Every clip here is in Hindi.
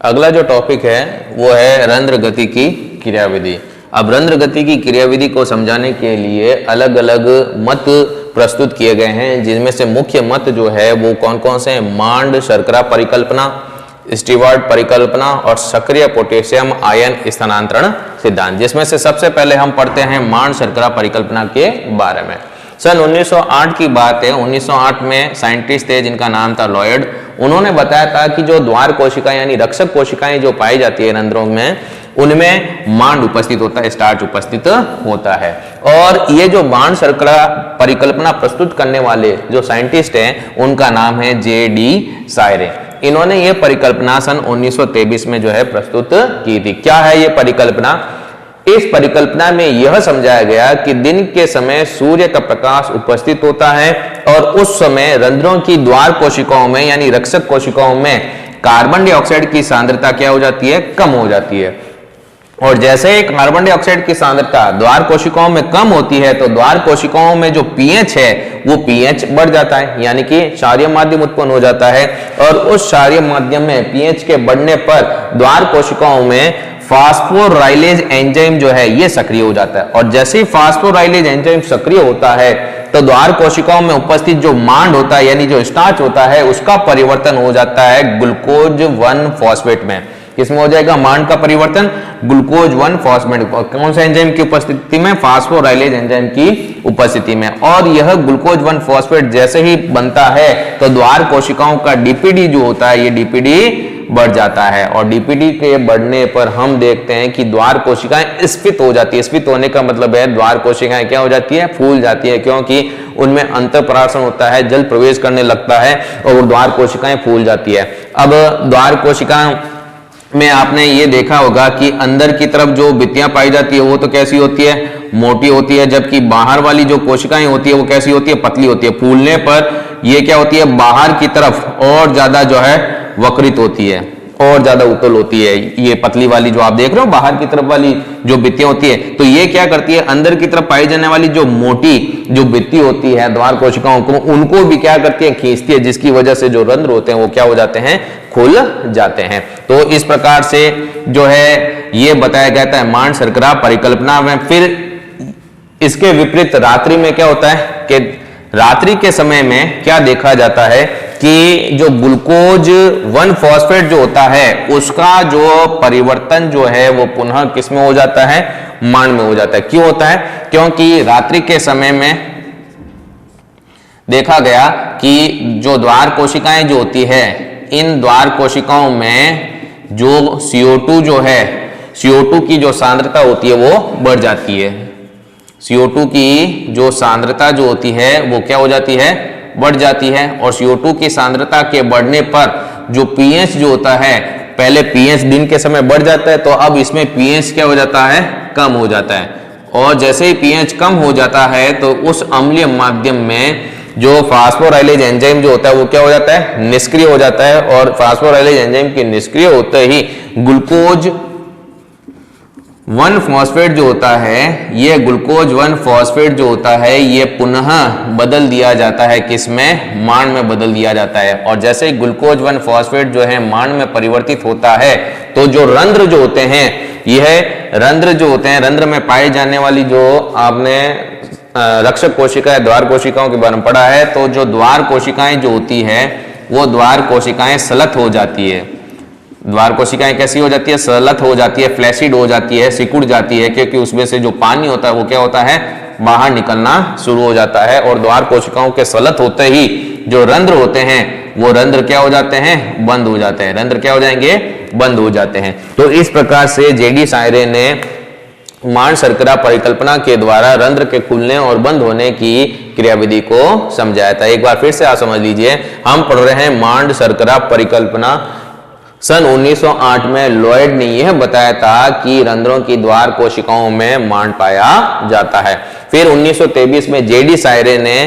अगला जो टॉपिक है वो है रंध्र गति की क्रियाविधि। अब रंध्र गति की क्रियाविधि को समझाने के लिए अलग अलग मत प्रस्तुत किए गए हैं, जिनमें से मुख्य मत जो है वो कौन कौन से हैं? मांड शर्करा परिकल्पना, स्टीवर्ट परिकल्पना और सक्रिय पोटेशियम आयन स्थानांतरण सिद्धांत। जिसमें से सबसे पहले हम पढ़ते हैं मांड शर्करा परिकल्पना के बारे में। सन 1908 की बात है। 1908 में साइंटिस्ट थे जिनका नाम था लॉयड। उन्होंने बताया था कि जो द्वार कोशिकाएं यानी रक्षक कोशिकाएं जो पाई जाती है रंध्रों में, उनमें मांड उपस्थित होता है, स्टार्च उपस्थित होता है। और ये जो मांड शर्करा परिकल्पना प्रस्तुत करने वाले जो साइंटिस्ट हैं उनका नाम है जे.डी. सायरे। इन्होंने ये परिकल्पना सन 1923 में जो है प्रस्तुत की थी। क्या है ये परिकल्पना? इस परिकल्पना में यह समझाया गया कि दिन के समय सूर्य का प्रकाश उपस्थित होता है और उस समय रंध्रों की द्वार कोशिकाओं में यानी रक्षक कोशिकाओं में कार्बन डाइऑक्साइड की सांद्रता क्या हो जाती है? कम हो जाती है। और जैसे ही कार्बन डाइऑक्साइड की सांद्रता द्वार कोशिकाओं में कम होती है तो द्वार कोशिकाओं में जो पीएच है वो पीएच बढ़ जाता है, यानी कि क्षारीय माध्यम उत्पन्न हो जाता है। और उस क्षारीय माध्यम में पीएच के बढ़ने पर द्वार कोशिकाओं में फास्फोराइलेज एंजाइम जो है ये सक्रिय हो जाता है। और जैसे ही फास्फोराइलेज एंजाइम सक्रिय होता है तो द्वार कोशिकाओं में उपस्थित जो मांड होता है यानी जो स्टार्च होता है उसका परिवर्तन हो जाता है ग्लूकोज 1 फॉस्फेट में। किसमें हो जाएगा मांड का परिवर्तन? Glucose 1 phosphate. कौन से एंजाइम की उपस्थिति में? फास्फोराइलेज एंजाइम की उपस्थिति में। और यह ग्लूकोज 1 फॉस्फेट जैसे ही बनता है तो द्वार कोशिकाओं का डीपीडी जो होता है ये डीपीडी बढ़ जाता है। और डीपीडी के बढ़ने पर हम देखते हैं कि द्वार कोशिकाएं स्फीत हो जाती है। स्फीत होने का मतलब है द्वार कोशिकाएं क्या हो जाती है? फूल जाती है, क्योंकि उनमें अंतःपरासन होता है, जल प्रवेश करने लगता है और द्वार कोशिकाएं फूल जाती है। अब द्वार कोशिकाओं में आपने ये देखा होगा कि अंदर की तरफ जो भित्तियां पाई जाती है वो तो कैसी होती है? मोटी होती है, जबकि बाहर वाली जो कोशिकाएं होती है वो कैसी होती है? पतली होती है। फूलने पर ये क्या होती है? बाहर की तरफ और ज्यादा जो है वक्रित होती है और ज्यादा उत्तल होती है। ये पतली वाली जो आप देख रहे हो बाहर की तरफ वाली जो भित्तियां होती है, तो ये क्या करती है? अंदर की तरफ पाई जाने वाली जो मोटी जो भित्ति होती है द्वार कोशिकाओं को, उनको भी क्या करती है? खींचती है, जिसकी वजह से जो रंध्र होते हैं वो क्या हो जाते हैं? खुल जाते हैं। तो इस प्रकार से जो है ये बताया गया था मांड शर्करा परिकल्पना में। फिर इसके विपरीत रात्रि में क्या होता है कि रात्रि के समय में क्या देखा जाता है कि जो ग्लूकोज 1 फॉस्फेट जो होता है उसका जो परिवर्तन जो है वो पुनः किसमें हो जाता है? मांड में हो जाता है। क्यों होता है? क्योंकि रात्रि के समय में देखा गया कि जो द्वार कोशिकाएं जो होती है, इन द्वार कोशिकाओं में जो CO2 जो है, CO2 की जो सांद्रता होती है वो बढ़ जाती है। CO2 की जो सांद्रता जो होती है वो क्या हो जाती है? बढ़ जाती है। और CO2 की सांद्रता के बढ़ने पर जो pH जो होता है, पहले pH दिन के समय बढ़ जाता है तो अब इसमें pH क्या हो जाता है? कम हो जाता है। और जैसे ही pH कम हो जाता है तो उस अम्लीय माध्यम में जो फास्फोराइलेज एंजाइम जो होता है वो क्या हो जाता है? निष्क्रिय हो जाता है। और फास्फोराइलेज एंजाइम के निष्क्रिय होते ही ग्लूकोज 1 फॉस्फेट जो होता है, ये ग्लूकोज 1 फॉस्फेट जो होता है ये पुनः बदल दिया जाता है किसमें? मांड में बदल दिया जाता है। और जैसे ही ग्लूकोज 1 फॉस्फेट जो है मांड में परिवर्तित होता है तो जो रंध्र जो होते हैं, यह रंध्र जो होते हैं, रंध्र में पाई जाने वाली जो आपने रक्षक कोशिकाएं द्वार कोशिकाओं के बारे में पढ़ा है, तो जो द्वार कोशिकाएं जो होती है वो द्वार कोशिकाएं सलत हो जाती है। द्वार कोशिकाएं कैसी हो जाती है? सलत हो जाती है, फ्लैसिड हो जाती है, सिकुड़ जाती है, क्योंकि उसमें से जो पानी होता है वो क्या होता है? बाहर निकलना शुरू हो जाता है। और द्वार कोशिकाओं के सलत होते ही जो रंध्र होते हैं वो रंध्र क्या हो जाते हैं? बंद हो जाते हैं। रंध्र क्या हो जाएंगे? बंद हो जाते हैं। तो इस प्रकार से जे.डी. सायरे ने मांड शर्करा परिकल्पना के द्वारा रंध्र के खुलने और बंद होने की क्रियाविधि को समझाया था। एक बार फिर से आप समझ लीजिए, हम पढ़ रहे हैं मांड शर्करा परिकल्पना। सन 1908 में लॉयड ने यह बताया था कि रंध्रों की द्वार कोशिकाओं में मांड पाया जाता है। फिर 1923 में जे.डी. सायरे ने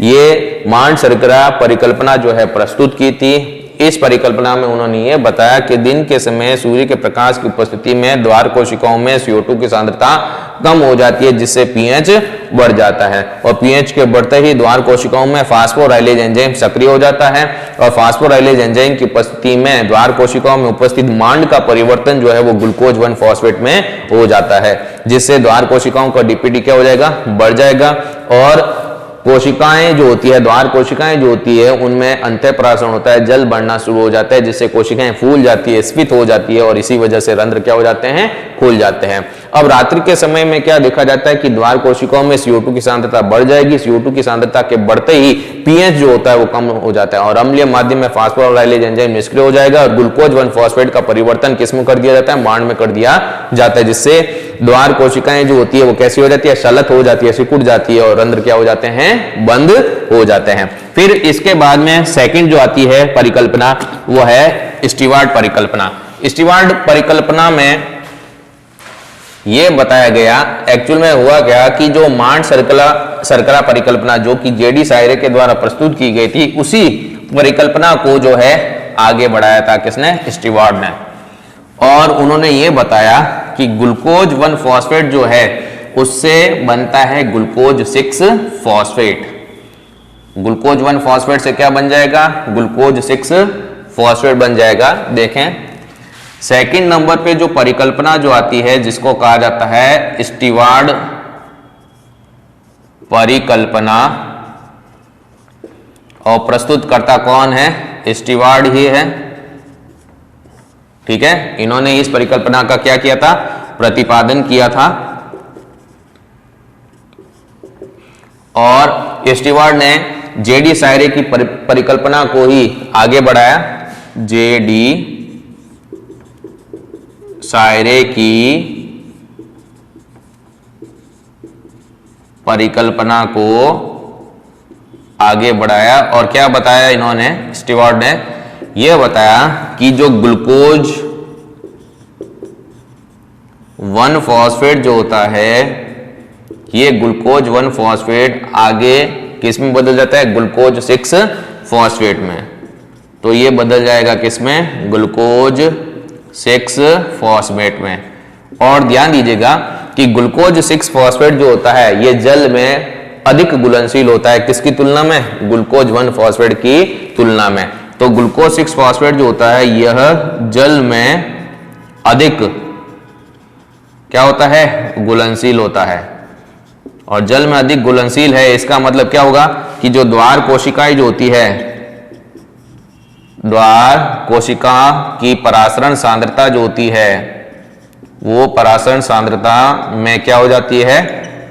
ये मांड शर्करा परिकल्पना जो है प्रस्तुत की थी। इस परिकल्पना में उन्होंने ये बताया कि दिन के समय सूर्य के प्रकाश की उपस्थिति में द्वार कोशिकाओं में CO2 की सांद्रता कम हो जाती है, जिससे pH बढ़ जाता है और pH के बढ़ते ही द्वार कोशिकाओं में फास्फोराइलेज एंजाइम सक्रिय हो जाता है और फास्फोराइलेज एंजाइम की उपस्थिति में द्वार कोशिकाओं में उपस्थित मांड का परिवर्तन जो है वो ग्लूकोज 1 फॉस्फेट में हो जाता है, जिससे द्वार कोशिकाओं का डीपीटी क्या हो जाएगा, बढ़ जाएगा और कोशिकाएं जो होती है, द्वार कोशिकाएं जो होती है उनमें अंतःपरासरण होता है, जल बढ़ना शुरू हो जाता है, जिससे कोशिकाएं फूल जाती है, स्फीत हो जाती है और इसी वजह से रंध्र क्या हो जाते हैं, खुल जाते हैं। अब रात्रि के समय में क्या देखा जाता है कि द्वार कोशिकाओं में CO2 की सांद्रता बढ़ जाएगी। CO2 की सांद्रता के बढ़ते ही pH जो होता है वो कम हो जाता है और अम्लीय माध्यम में फास्फोराइलेज एंजाइम निष्क्रिय हो जाएगा और ग्लूकोज 1 फॉस्फेट का परिवर्तन किसमें कर दिया जाता है, मांड में कर दिया जाता है, जिससे द्वार कोशिकाएं जो होती है वो कैसी हो जाती है, शलत हो जाती है, सिकुड़ जाती है और रंध्र क्या हो जाते हैं, बंद हो जाते हैं। फिर इसके बाद में सेकंड जो आती है परिकल्पना वो है स्टीवार्ड परिकल्पना। स्टीवार्ड परिकल्पना में ये बताया गया, एक्चुअल में हुआ क्या कि जो मांड सर्कला परिकल्पना जो कि जेडी सायरे के द्वारा प्रस्तुत की गई थी, उसी परिकल्पना को जो है आगे बढ़ाया था किसने, स्टीवार्ड ने। और उन्होंने ये बताया कि ग्लूकोज 1 फॉस्फेट जो है उससे बनता है ग्लूकोज 6 फॉस्फेट। ग्लूकोज 1 फॉस्फेट से क्या बन जाएगा, ग्लूकोज 6 फॉस्फेट बन जाएगा। देखें सेकंड नंबर पे जो परिकल्पना जो आती है जिसको कहा जाता है स्टीवार्ड परिकल्पना और प्रस्तुतकर्ता कौन है, स्टीवार्ड ही है, ठीक है। इन्होंने इस परिकल्पना का क्या किया था, प्रतिपादन किया था और स्टीवार्ड ने जेडी सायरे की परिकल्पना को ही आगे बढ़ाया। जेडी सायरे की परिकल्पना को आगे बढ़ाया और क्या बताया इन्होंने, स्टीवार्ड ने यह बताया कि जो ग्लूकोज 1 फॉस्फेट जो होता है, ये ग्लूकोज 1 फॉस्फेट आगे किस में बदल जाता है, ग्लूकोज 6 फॉस्फेट में। तो ये बदल जाएगा किसमें, ग्लूकोज 6 फॉस्फेट में। और ध्यान दीजिएगा कि ग्लूकोज 6 फॉस्फेट जो होता है ये जल में अधिक घुलनशील होता है, किसकी तुलना में, ग्लूकोज 1 फॉस्फेट की तुलना में। तो ग्लूकोज 6 फॉस्फेट जो होता है यह जल में अधिक क्या होता है, घुलनशील होता है और जल में अधिक घुलनशील है, इसका मतलब क्या होगा कि जो द्वार कोशिकाएं जो होती है, द्वार कोशिका की परासरण सांद्रता जो होती है वो परासरण सांद्रता में क्या हो जाती है,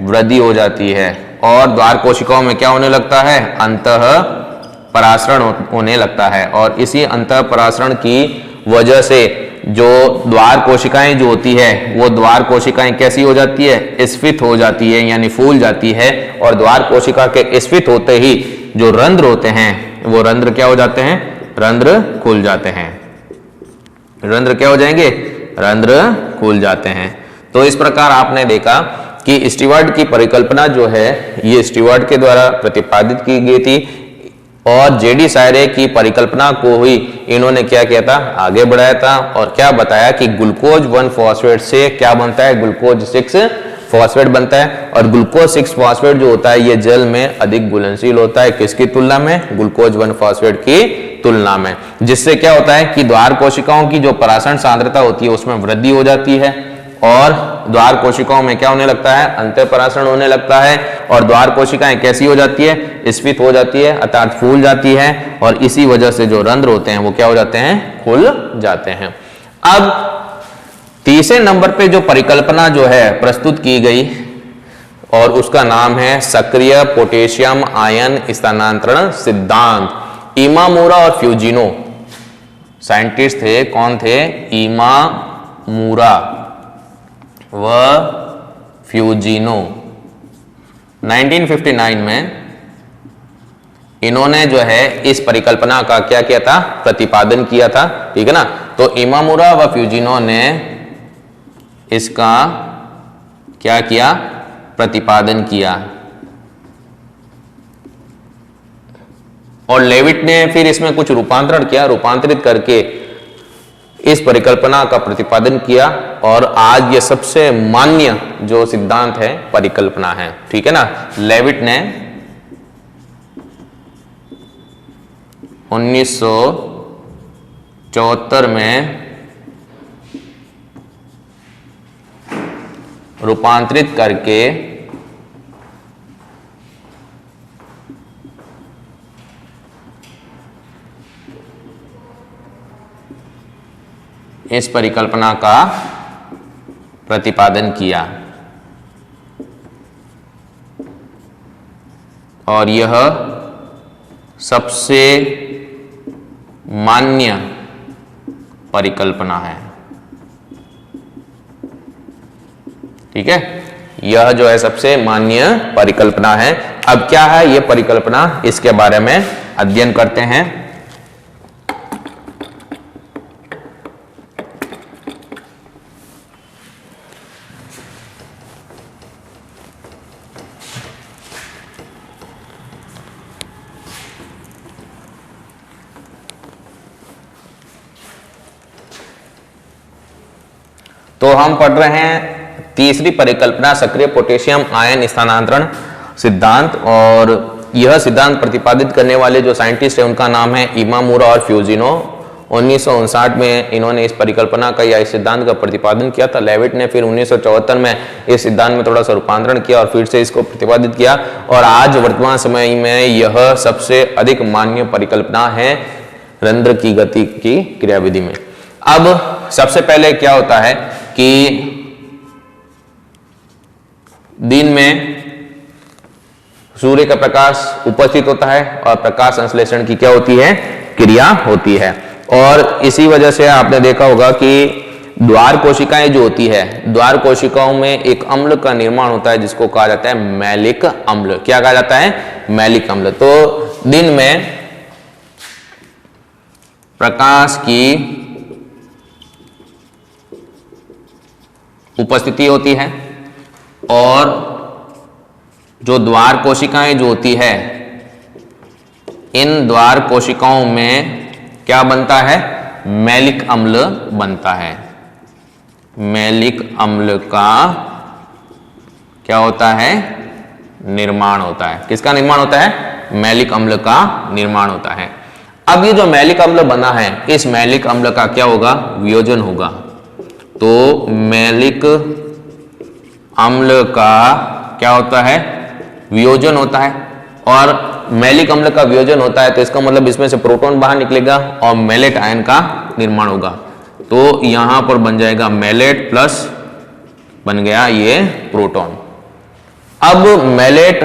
वृद्धि हो जाती है और द्वार कोशिकाओं में क्या होने लगता है, अंतः परासरण होने लगता है और इसी अंतः परासरण की वजह से जो द्वार कोशिकाएं जो होती है वो द्वार कोशिकाएं कैसी हो जाती है, स्फीत हो जाती है, यानी फूल जाती है और द्वार कोशिका के स्फीत होते ही जो रंध्र होते हैं वो रंध्र क्या हो जाते हैं, रंध्र खुल जाते हैं। रंध्र क्या हो जाएंगे, रंध्र खुल जाते हैं। तो इस प्रकार आपने देखा कि स्टीवार्ड की परिकल्पना जो है ये स्टीवार्ड के द्वारा प्रतिपादित की गई थी और जेडी सायरे की परिकल्पना को ही इन्होंने क्या किया था, आगे बढ़ाया था और क्या बताया कि ग्लूकोज 1 फॉस्फेट से क्या बनता है, ग्लूकोज 6 फॉस्फेट बनता है और ग्लूकोज 6 फॉस्फेट जो होता है ये जल में अधिक घुलनशील होता है, किसकी तुलना में, ग्लूकोज 1 फॉस्फेट की तुलना में, जिससे क्या होता है कि द्वार कोशिकाओं की जो परासरण सांद्रता होती है उसमें वृद्धि हो जाती है और द्वार कोशिकाओं में क्या होने लगता है, अंतःपरासरण होने लगता है और द्वार कोशिकाएं कैसी हो जाती है, स्फीत हो जाती है अर्थात फूल जाती है और इसी वजह से जो रंध्र होते हैं वो क्या हो जाते हैं, खुल जाते हैं। अब तीसरे नंबर पे जो परिकल्पना जो है प्रस्तुत की गई और उसका नाम है सक्रिय पोटेशियम आयन स्थानांतरण सिद्धांत। इमामुरा और फ्यूजिनो साइंटिस्ट थे, कौन थे, इमामुरा व फ्यूजिनो। 1959 में इन्होंने जो है इस परिकल्पना का क्या किया था, प्रतिपादन किया था, ठीक है ना। तो इमामुरा व फ्यूजिनो ने इसका क्या किया, प्रतिपादन किया और लेविट ने फिर इसमें कुछ रूपांतरण किया, रूपांतरित करके इस परिकल्पना का प्रतिपादन किया और आज ये सबसे मान्य जो सिद्धांत है परिकल्पना है। ठीक है ना। लेविट ने 1974 में रूपांतरित करके इस परिकल्पना का प्रतिपादन किया और यह सबसे मान्य परिकल्पना है। ठीक है, यह जो है सबसे मान्य परिकल्पना है। अब क्या है यह परिकल्पना, इसके बारे में अध्ययन करते हैं। तो हम पढ़ रहे हैं तीसरी परिकल्पना सक्रिय पोटेशियम आयन स्थानांतरण सिद्धांत, और यह सिद्धांत प्रतिपादित करने वाले जो साइंटिस्ट हैं उनका नाम है इमामुरा और फ्यूजिनो। 1959 में इन्होंने इस परिकल्पना का या इस सिद्धांत का प्रतिपादन किया था। लेविट ने फिर 1974 में इस सिद्धांत में थोड़ा सा रूपांतरण किया और फिर से इसको प्रतिपादित किया, और आज वर्तमान समय में यह सबसे अधिक मान्य परिकल्पना है रंध्र की गति की क्रियाविधि में। अब सबसे पहले क्या होता है कि दिन में सूर्य का प्रकाश उपस्थित होता है और प्रकाश संश्लेषण की क्या होती है, क्रिया होती है, और इसी वजह से आपने देखा होगा कि द्वार कोशिकाएं जो होती है, द्वार कोशिकाओं में एक अम्ल का निर्माण होता है जिसको कहा जाता है मैलिक अम्ल। क्या कहा जाता है, मैलिक अम्ल। तो दिन में प्रकाश की उपस्थिति होती है और जो द्वार कोशिकाएं जो होती है, इन द्वार कोशिकाओं में क्या बनता है, मैलिक अम्ल बनता है। मैलिक अम्ल का क्या होता है, निर्माण होता है। किसका निर्माण होता है, मैलिक अम्ल का निर्माण होता है। अब ये जो मैलिक अम्ल बना है, इस मैलिक अम्ल का क्या होगा, वियोजन होगा। तो मैलिक अम्ल का क्या होता है, वियोजन होता है, और मैलिक अम्ल का वियोजन होता है तो इसका मतलब इसमें से प्रोटॉन बाहर निकलेगा और मैलेट आयन का निर्माण होगा। तो यहां पर बन जाएगा मैलेट प्लस बन गया ये प्रोटॉन। अब मैलेट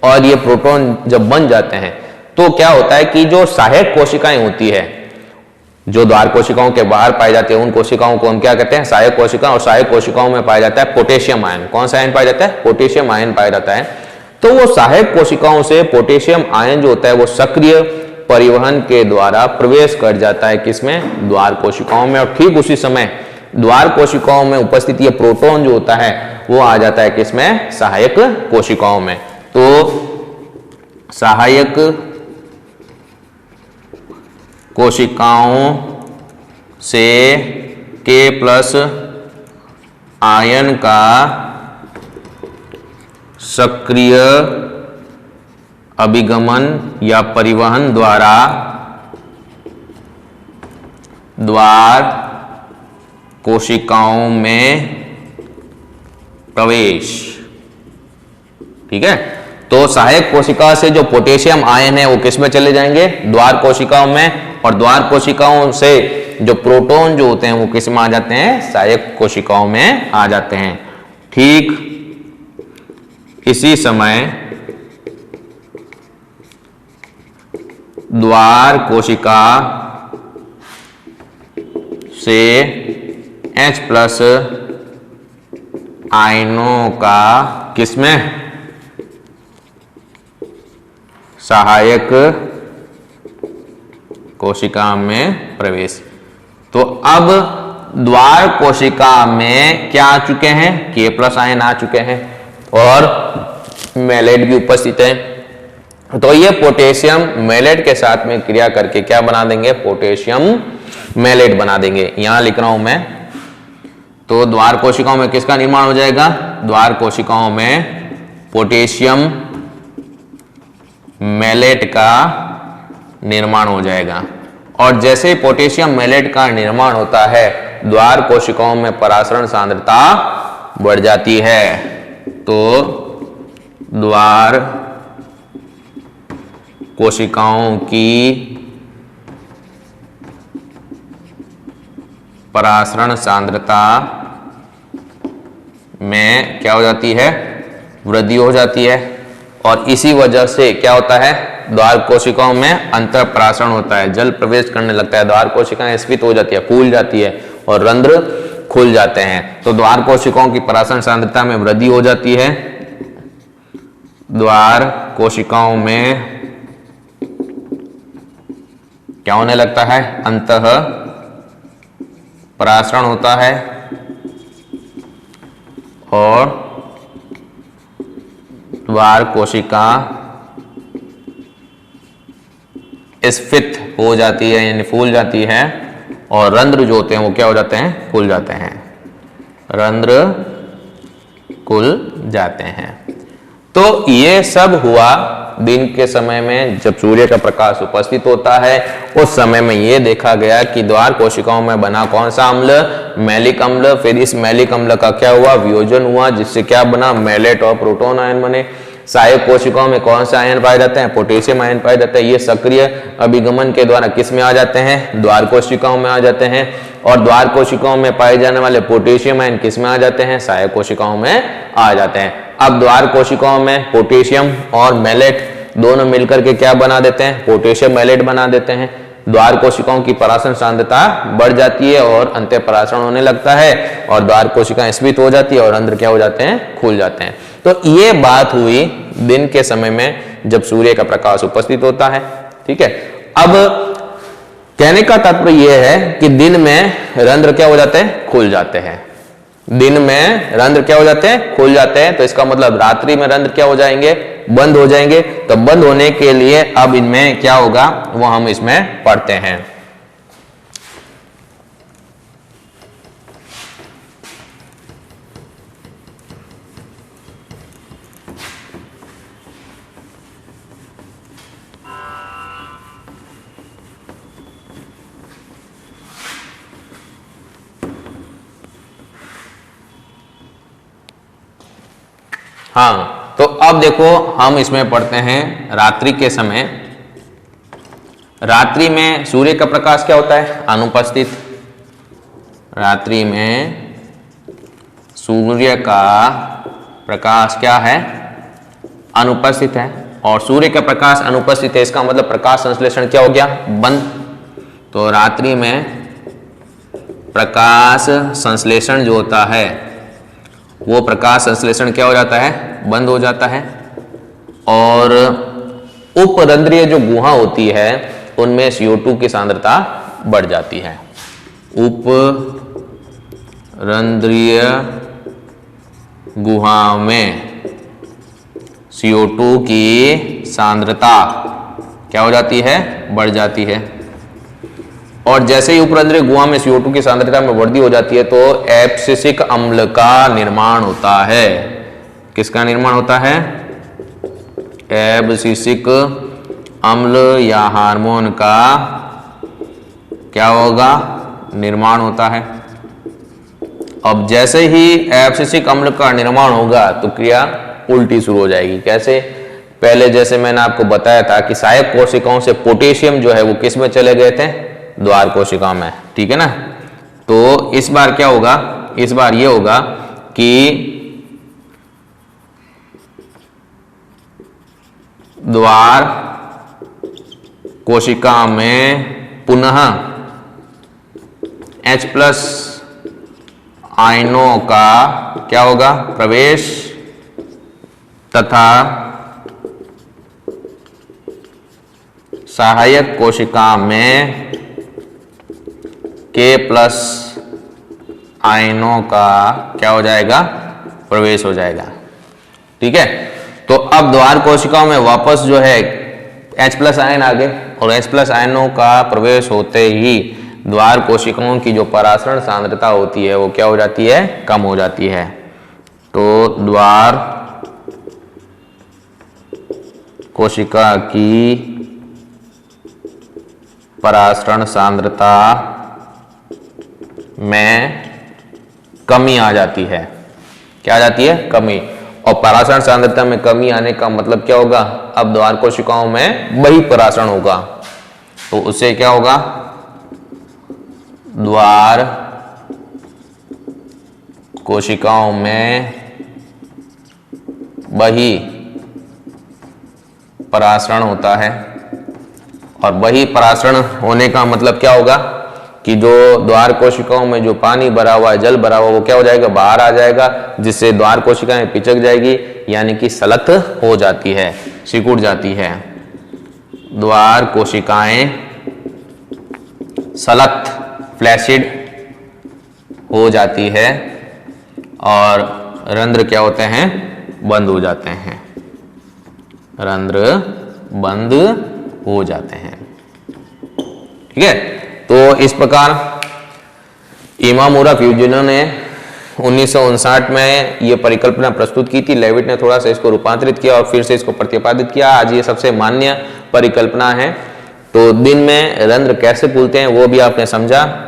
और ये प्रोटॉन जब बन जाते हैं तो क्या होता है कि जो सहायक कोशिकाएं होती है, जो द्वार कोशिकाओं के बाहर पाई जाती है, उन कोशिकाओं को हम क्या कहते हैं, सहायक कोशिका, और सहायक कोशिकाओं में पाया जाता है पोटेशियम आयन। कौन सा आयन पाया जाता है, पोटेशियम आयन पाया जाता है। तो वो सहायक कोशिकाओं से पोटेशियम आयन जो होता है वो सक्रिय परिवहन के द्वारा प्रवेश कर जाता है किसमें, द्वार कोशिकाओं में, और ठीक उसी समय द्वार कोशिकाओं में उपस्थित ये प्रोटॉन जो होता है वो आ जाता है किसमें, सहायक कोशिकाओं में। तो सहायक कोशिकाओं से K+ आयन का सक्रिय अभिगमन या परिवहन द्वारा द्वार कोशिकाओं में प्रवेश। ठीक है, तो सहायक कोशिका से जो पोटेशियम आयन है वो किस में चले जाएंगे, द्वार कोशिकाओं में, और द्वार कोशिकाओं से जो प्रोटॉन जो होते हैं वो किस में आ जाते हैं, सहायक कोशिकाओं में आ जाते हैं। ठीक इसी समय द्वार कोशिका से H+ आयनों का किसमें, सहायक कोशिका में प्रवेश। तो अब द्वार कोशिका में क्या आ चुके हैं, K+ आयन आ चुके हैं और मैलेट भी उपस्थित है, तो ये पोटेशियम मैलेट के साथ में क्रिया करके क्या बना देंगे, पोटेशियम मैलेट बना देंगे। यहां लिख रहा हूं मैं, तो द्वार कोशिकाओं में किसका निर्माण हो जाएगा, द्वार कोशिकाओं में पोटेशियम मैलेट का निर्माण हो जाएगा। और जैसे ही पोटेशियम मैलेट का निर्माण होता है, द्वार कोशिकाओं में परासरण सांद्रता बढ़ जाती है। तो द्वार कोशिकाओं की परासरण सांद्रता में क्या हो जाती है, वृद्धि हो जाती है। और इसी वजह से क्या होता है, द्वार कोशिकाओं में अंतर परासरण होता है, जल प्रवेश करने लगता है, द्वार कोशिकाएं स्फीत हो जाती है, फूल जाती है और रंध्र खुल जाते हैं। तो द्वार कोशिकाओं की परासरण सांद्रता में वृद्धि हो जाती है। द्वार कोशिकाओं में क्या होने लगता है, अंतः परासरण होता है और द्वार कोशिका स्फीत हो जाती है, यानी फूल जाती है, और रंध्र जो होते हैं वो क्या हो जाते हैं, खुल जाते हैं, रंध्र खुल जाते हैं। तो ये सब हुआ दिन के समय में जब सूर्य का प्रकाश उपस्थित होता है। उस समय में ये देखा गया कि द्वार कोशिकाओं में बना कौन सा अम्ल, मैलिक अम्ल। फिर इस मैलिक अम्ल का क्या हुआ, वियोजन हुआ, जिससे क्या बना, मैलेट और प्रोटॉन आयन बने। सहायक कोशिकाओं में कौन से आयन पाए जाते हैं, पोटेशियम आयन पाए जाते हैं। ये सक्रिय अभिगमन के द्वारा किस में आ जाते हैं, द्वार कोशिकाओं में आ जाते हैं। और द्वार कोशिकाओं में पाए जाने वाले पोटेशियम आयन किस में आ जाते हैं, सहायक कोशिकाओं में आ जाते हैं। अब द्वार कोशिकाओं में पोटेशियम और मैलेट दोनों मिलकर के क्या बना देते हैं, पोटेशियम मैलेट बना देते हैं। द्वार कोशिकाओं की परासरण सांद्रता बढ़ जाती है और अंत्य परासरण होने लगता है और द्वार कोशिकाएं स्फीत हो जाती है और रंध्र क्या हो जाते हैं, खुल जाते हैं। तो ये बात हुई दिन के समय में जब सूर्य का प्रकाश उपस्थित होता है। ठीक है, अब कहने का तात्पर्य यह है कि दिन में रंध्र क्या हो जाते हैं, खुल जाते हैं। दिन में रंध्र क्या हो जाते हैं, खुल जाते हैं। तो इसका मतलब रात्रि में रंध्र क्या हो जाएंगे, बंद हो जाएंगे। तो बंद होने के लिए अब इनमें क्या होगा वो हम इसमें पढ़ते हैं। हाँ, तो अब देखो हम इसमें पढ़ते हैं रात्रि के समय। रात्रि में सूर्य का प्रकाश क्या होता है, अनुपस्थित। रात्रि में सूर्य का प्रकाश क्या है, अनुपस्थित है। और सूर्य का प्रकाश अनुपस्थित है, इसका मतलब प्रकाश संश्लेषण क्या हो गया, बंद। तो रात्रि में प्रकाश संश्लेषण जो होता है वो प्रकाश संश्लेषण क्या हो जाता है, बंद हो जाता है। और उपरंध्रीय जो गुहा होती है उनमें CO2 की सांद्रता बढ़ जाती है। उपरंध्रीय गुहा में CO2 की सांद्रता क्या हो जाती है, बढ़ जाती है। और जैसे ही उपरंध्रीय गुहा में CO2 की सांद्रता में वृद्धि हो जाती है तो एब्सिसिक अम्ल का निर्माण होता है। किसका निर्माण होता है, एब्सिसिक अम्ल या हार्मोन का क्या होगा, निर्माण होता है। अब जैसे ही एब्सिसिक अम्ल का निर्माण होगा तो क्रिया उल्टी शुरू हो जाएगी। कैसे, पहले जैसे मैंने आपको बताया था कि सहायक कोशिकाओं से पोटेशियम जो है वो किस में चले गए थे, द्वार कोशिकाओं में। ठीक है ना। तो इस बार क्या होगा, इस बार ये होगा कि द्वार कोशिका में पुनः H+ आयनों का क्या होगा, प्रवेश, तथा सहायक कोशिका में K+ आयनों का क्या हो जाएगा, प्रवेश हो जाएगा। ठीक है। तो अब द्वार कोशिकाओं में वापस जो है H+ आयन आ गए और H+ आयनों का प्रवेश होते ही द्वार कोशिकाओं की जो परासरण सांद्रता होती है वो क्या हो जाती है, कम हो जाती है। तो द्वार कोशिका की परासरण सांद्रता में कमी आ जाती है। क्या आ जाती है, कमी। और परासरण सांद्रता में कमी आने का मतलब क्या होगा, अब द्वार कोशिकाओं में बहिःपरासरण होगा। तो उससे क्या होगा, द्वार कोशिकाओं में बहिःपरासरण होता है। और बहिःपरासरण होने का मतलब क्या होगा कि जो द्वार कोशिकाओं में जो पानी भरा हुआ है, जल भरा हुआ, वो क्या हो जाएगा, बाहर आ जाएगा, जिससे द्वार कोशिकाएं पिचक जाएगी, यानी कि सलत हो जाती है, सिकुड़ जाती है। द्वार कोशिकाएं सलत, फ्लैसिड हो जाती है और रंध्र क्या होते हैं, बंद हो जाते हैं। रंध्र बंद हो जाते हैं। ठीक है। तो इस प्रकार इमामुरा फ्यूजिनो ने 1959 में ये परिकल्पना प्रस्तुत की थी। लेविट ने थोड़ा सा इसको रूपांतरित किया और फिर से इसको प्रतिपादित किया। आज ये सबसे मान्य परिकल्पना है। तो दिन में रंध्र कैसे फूलते हैं वो भी आपने समझा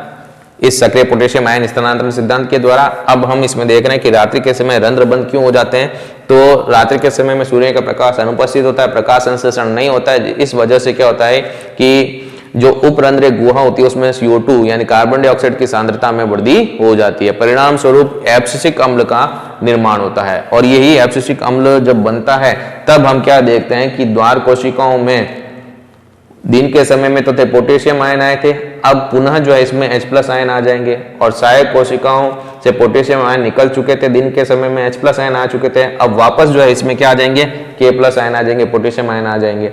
इस सक्रिय पोटेशियम आयन स्थानांतरण सिद्धांत के द्वारा। अब हम इसमें देख रहे हैं कि रात्रि के समय रंध्र बंद क्यों हो जाते हैं। तो रात्रि के समय में सूर्य का प्रकाश अनुपस्थित होता है, प्रकाश संश्लेषण नहीं होता है। इस वजह से क्या होता है कि जो उपरंध्रीय गुहा होती है उसमें CO2 यानी कार्बन डाइऑक्साइड की सांद्रता में वृद्धि हो जाती है। परिणाम स्वरूप एब्सिसिक अम्ल का निर्माण होता है। और यही एब्सिसिक अम्ल जब बनता है तब हम क्या देखते हैं कि द्वार कोशिकाओं में दिन के समय में तो थे पोटेशियम आयन आए थे, अब पुनः जो है इसमें H+ आयन आ जाएंगे। और सहायक कोशिकाओं से पोटेशियम आयन निकल चुके थे, दिन के समय में H+ आयन आ चुके थे, अब वापस जो है इसमें क्या आ जाएंगे, K+ आयन आ जाएंगे, पोटेशियम आयन आ जाएंगे।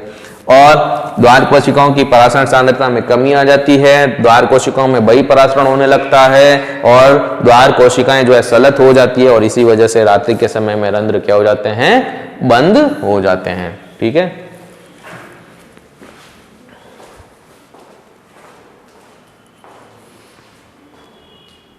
और द्वार कोशिकाओं की परासरण सांद्रता में कमी आ जाती है, द्वार कोशिकाओं में बहिःपरासरण होने लगता है और द्वार कोशिकाएं जो है सलत हो जाती है और इसी वजह से रात्रि के समय में रंध्र क्या हो जाते हैं, बंद हो जाते हैं। ठीक है।